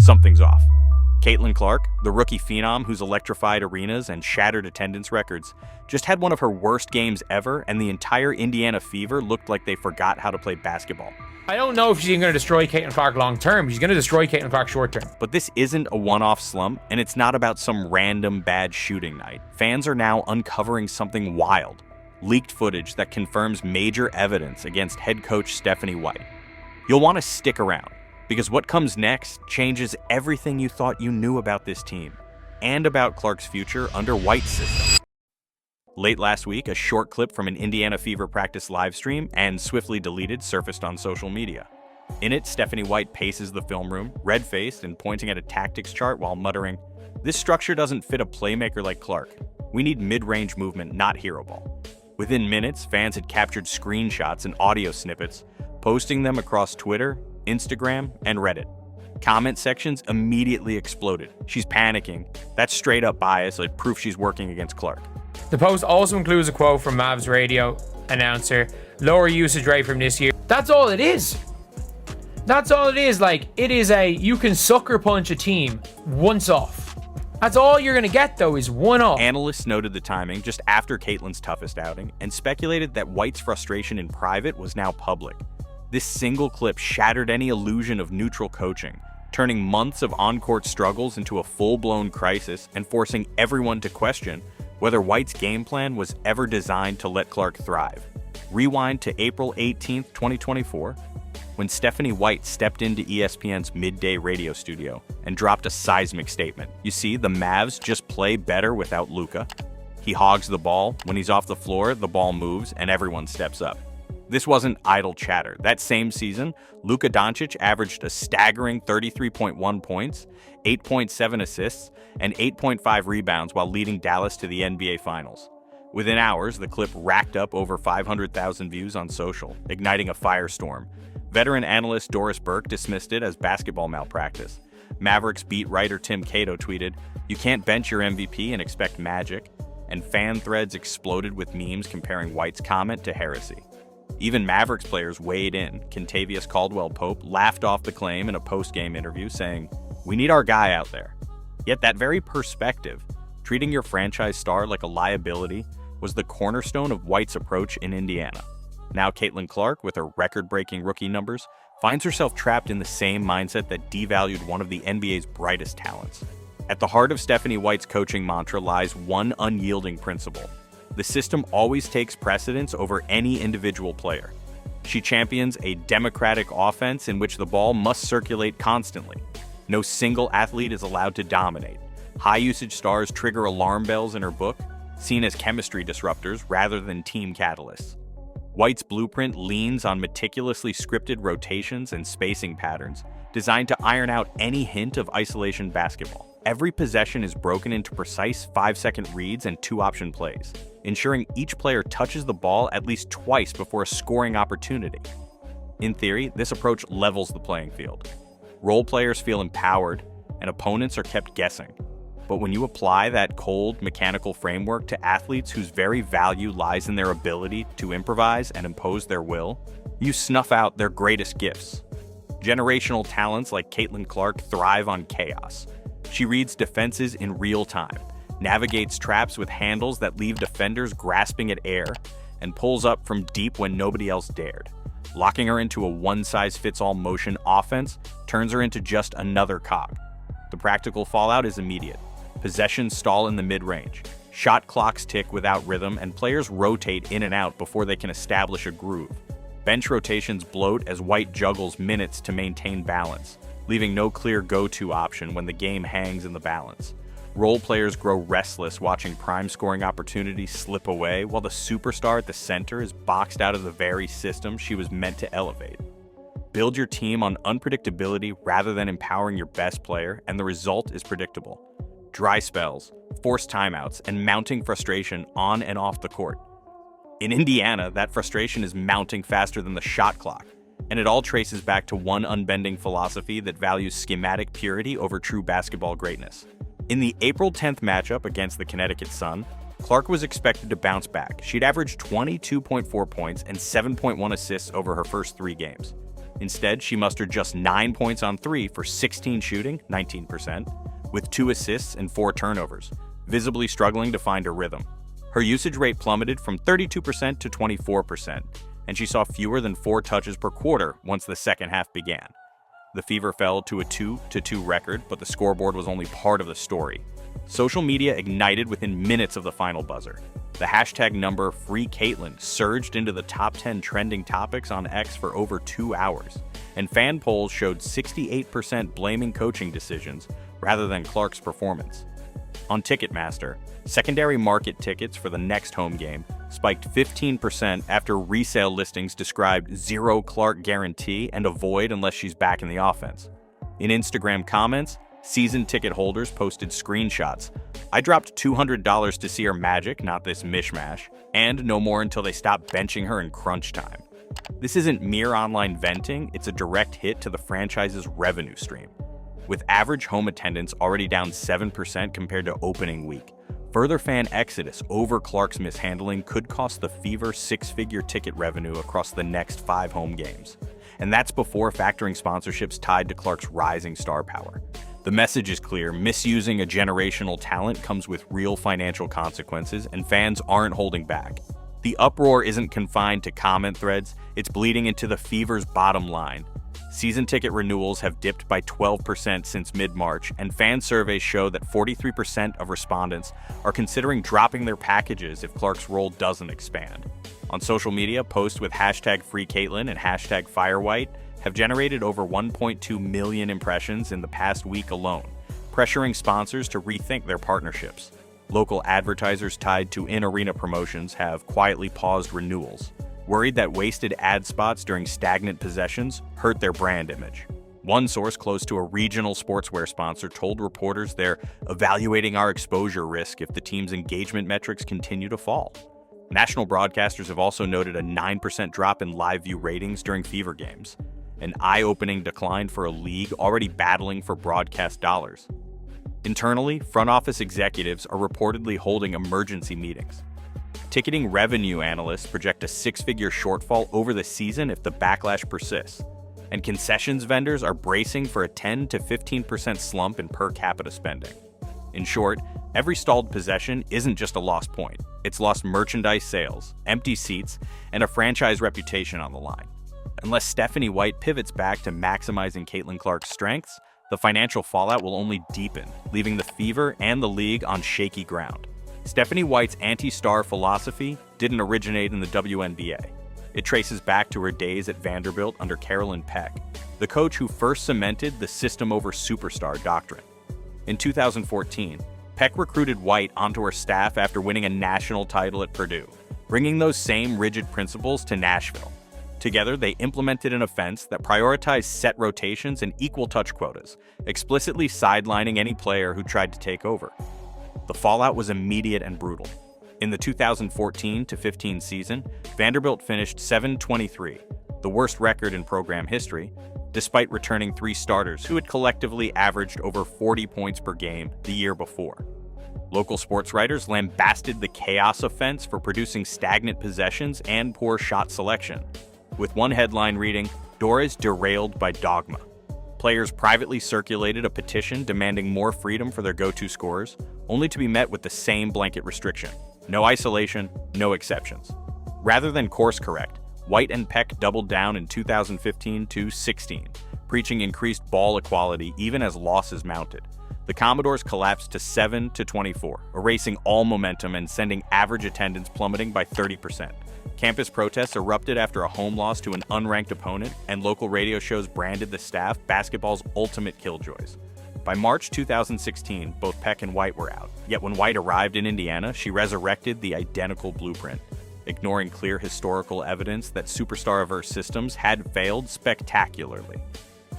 something's off. Caitlin Clark, the rookie phenom who's electrified arenas and shattered attendance records, just had one of her worst games ever, and the entire Indiana Fever looked like they forgot how to play basketball. I don't know if she's going to destroy Caitlin Clark long term. She's going to destroy Caitlin Clark short term. But this isn't a one-off slump, and it's not about some random bad shooting night. Fans are now uncovering something wild. Leaked footage that confirms major evidence against head coach Stephanie White. You'll want to stick around, because what comes next changes everything you thought you knew about this team, and about Clark's future under White's system. Late last week, a short clip from an Indiana Fever practice livestream, and swiftly deleted, surfaced on social media. In it, Stephanie White paces the film room, red-faced and pointing at a tactics chart while muttering, "This structure doesn't fit a playmaker like Clark. We need mid-range movement, not hero ball." Within minutes, fans had captured screenshots and audio snippets, posting them across Twitter, Instagram, and Reddit. Comment sections immediately exploded. "She's panicking. That's straight up bias, like proof she's working against Clark." The post also includes a quote from Mavs radio announcer, "Lower usage rate from this year." That's all it is. That's all it is. Like, it is you can sucker punch a team once off. That's all you're going to get, though, is one off. Analysts noted the timing just after Caitlin's toughest outing and speculated that White's frustration in private was now public. This single clip shattered any illusion of neutral coaching, turning months of on-court struggles into a full-blown crisis and forcing everyone to question whether White's game plan was ever designed to let Clark thrive. Rewind to April 18th, 2024, when Stephanie White stepped into ESPN's midday radio studio and dropped a seismic statement. "You see, the Mavs just play better without Luka. He hogs the ball. When he's off the floor, the ball moves and everyone steps up." This wasn't idle chatter. That same season, Luka Doncic averaged a staggering 33.1 points, 8.7 assists, and 8.5 rebounds while leading Dallas to the NBA Finals. Within hours, the clip racked up over 500,000 views on social, igniting a firestorm. Veteran analyst Doris Burke dismissed it as basketball malpractice. Mavericks beat writer Tim Cato tweeted, "You can't bench your MVP and expect magic," and fan threads exploded with memes comparing White's comment to heresy. Even Mavericks players weighed in. Kentavious Caldwell-Pope laughed off the claim in a post-game interview, saying, "We need our guy out there." Yet that very perspective, treating your franchise star like a liability, was the cornerstone of White's approach in Indiana. Now Caitlin Clark, with her record-breaking rookie numbers, finds herself trapped in the same mindset that devalued one of the NBA's brightest talents. At the heart of Stephanie White's coaching mantra lies one unyielding principle. The system always takes precedence over any individual player. She champions a democratic offense in which the ball must circulate constantly. No single athlete is allowed to dominate. High-usage stars trigger alarm bells in her book, seen as chemistry disruptors rather than team catalysts. White's blueprint leans on meticulously scripted rotations and spacing patterns designed to iron out any hint of isolation basketball. Every possession is broken into precise 5-second reads and 2-option plays, ensuring each player touches the ball at least twice before a scoring opportunity. In theory, this approach levels the playing field. Role players feel empowered, and opponents are kept guessing. But when you apply that cold, mechanical framework to athletes whose very value lies in their ability to improvise and impose their will, you snuff out their greatest gifts. Generational talents like Caitlin Clark thrive on chaos. She reads defenses in real time, navigates traps with handles that leave defenders grasping at air, and pulls up from deep when nobody else dared. Locking her into a one-size-fits-all motion offense turns her into just another cog. The practical fallout is immediate. Possessions stall in the mid-range. Shot clocks tick without rhythm, and players rotate in and out before they can establish a groove. Bench rotations bloat as White juggles minutes to maintain balance, leaving no clear go-to option when the game hangs in the balance. Role players grow restless watching prime scoring opportunities slip away, while the superstar at the center is boxed out of the very system she was meant to elevate. Build your team on unpredictability rather than empowering your best player, and the result is predictable. Dry spells, forced timeouts, and mounting frustration on and off the court. In Indiana, that frustration is mounting faster than the shot clock, and it all traces back to one unbending philosophy that values schematic purity over true basketball greatness. In the April 10th matchup against the Connecticut Sun, Clark was expected to bounce back. She'd averaged 22.4 points and 7.1 assists over her first 3 games. Instead, she mustered just 9 points on 3 for 16 shooting, 19%, with 2 assists and 4 turnovers, visibly struggling to find her rhythm. Her usage rate plummeted from 32% to 24%, and she saw fewer than 4 touches per quarter once the second half began. The Fever fell to a 2-2 record, but the scoreboard was only part of the story. Social media ignited within minutes of the final buzzer. The hashtag number #FreeCaitlin surged into the top 10 trending topics on X for over 2 hours, and fan polls showed 68% blaming coaching decisions rather than Clark's performance. On Ticketmaster, secondary market tickets for the next home game spiked 15% after resale listings described "zero Clark guarantee" and "a void unless she's back in the offense." In Instagram comments, season ticket holders posted screenshots. "I dropped $200 to see her magic, not this mishmash, and no more until they stop benching her in crunch time." This isn't mere online venting, it's a direct hit to the franchise's revenue stream. With average home attendance already down 7% compared to opening week, further fan exodus over Clark's mishandling could cost the Fever 6-figure ticket revenue across the next 5 home games. And that's before factoring sponsorships tied to Clark's rising star power. The message is clear: misusing a generational talent comes with real financial consequences, and fans aren't holding back. The uproar isn't confined to comment threads, it's bleeding into the Fever's bottom line. Season ticket renewals have dipped by 12% since mid-March, and fan surveys show that 43% of respondents are considering dropping their packages if Clark's role doesn't expand. On social media, posts with hashtag #FreeCaitlin and hashtag #FireWhite have generated over 1.2 million impressions in the past week alone, pressuring sponsors to rethink their partnerships. Local advertisers tied to in-arena promotions have quietly paused renewals, worried that wasted ad spots during stagnant possessions hurt their brand image. One source close to a regional sportswear sponsor told reporters they're evaluating our exposure risk if the team's engagement metrics continue to fall. National broadcasters have also noted a 9% drop in live view ratings during Fever games, an eye-opening decline for a league already battling for broadcast dollars. Internally, front office executives are reportedly holding emergency meetings. Ticketing revenue analysts project a 6-figure shortfall over the season if the backlash persists, and concessions vendors are bracing for a 10 to 15% slump in per capita spending. In short, every stalled possession isn't just a lost point. It's lost merchandise sales, empty seats, and a franchise reputation on the line. Unless Stephanie White pivots back to maximizing Caitlin Clark's strengths, the financial fallout will only deepen, leaving the Fever and the league on shaky ground. Stephanie White's anti-star philosophy didn't originate in the WNBA. It traces back to her days at Vanderbilt under Carolyn Peck, the coach who first cemented the system over superstar doctrine. In 2014, Peck recruited White onto her staff after winning a national title at Purdue, bringing those same rigid principles to Nashville. Together, they implemented an offense that prioritized set rotations and equal touch quotas, explicitly sidelining any player who tried to take over. The fallout was immediate and brutal. In the 2014-15 season, Vanderbilt finished 7-23, the worst record in program history, despite returning 3 starters who had collectively averaged over 40 points per game the year before. Local sports writers lambasted the chaos offense for producing stagnant possessions and poor shot selection, with one headline reading, "Dora's derailed by dogma." Players privately circulated a petition demanding more freedom for their go-to scorers, only to be met with the same blanket restriction: no isolation, no exceptions. Rather than course correct, White and Peck doubled down in 2015-16, preaching increased ball equality even as losses mounted. The Commodores collapsed to 7-24, erasing all momentum and sending average attendance plummeting by 30%. Campus protests erupted after a home loss to an unranked opponent, and local radio shows branded the staff basketball's ultimate killjoys. By March 2016, both Peck and White were out, yet when White arrived in Indiana, she resurrected the identical blueprint, ignoring clear historical evidence that superstar-averse systems had failed spectacularly.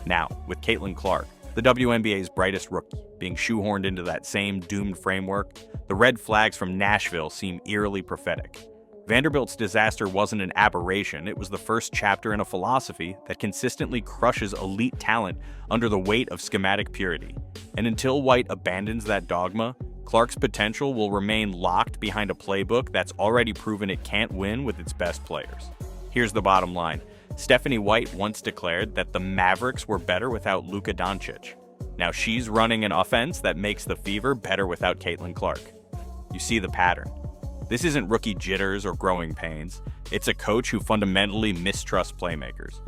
Now, with Caitlin Clark, the WNBA's brightest rookie, being shoehorned into that same doomed framework, the red flags from Nashville seem eerily prophetic. Vanderbilt's disaster wasn't an aberration, it was the first chapter in a philosophy that consistently crushes elite talent under the weight of schematic purity. And until White abandons that dogma, Clark's potential will remain locked behind a playbook that's already proven it can't win with its best players. Here's the bottom line. Stephanie White once declared that the Mavericks were better without Luka Doncic. Now she's running an offense that makes the Fever better without Caitlin Clark. You see the pattern. This isn't rookie jitters or growing pains. It's a coach who fundamentally mistrusts playmakers.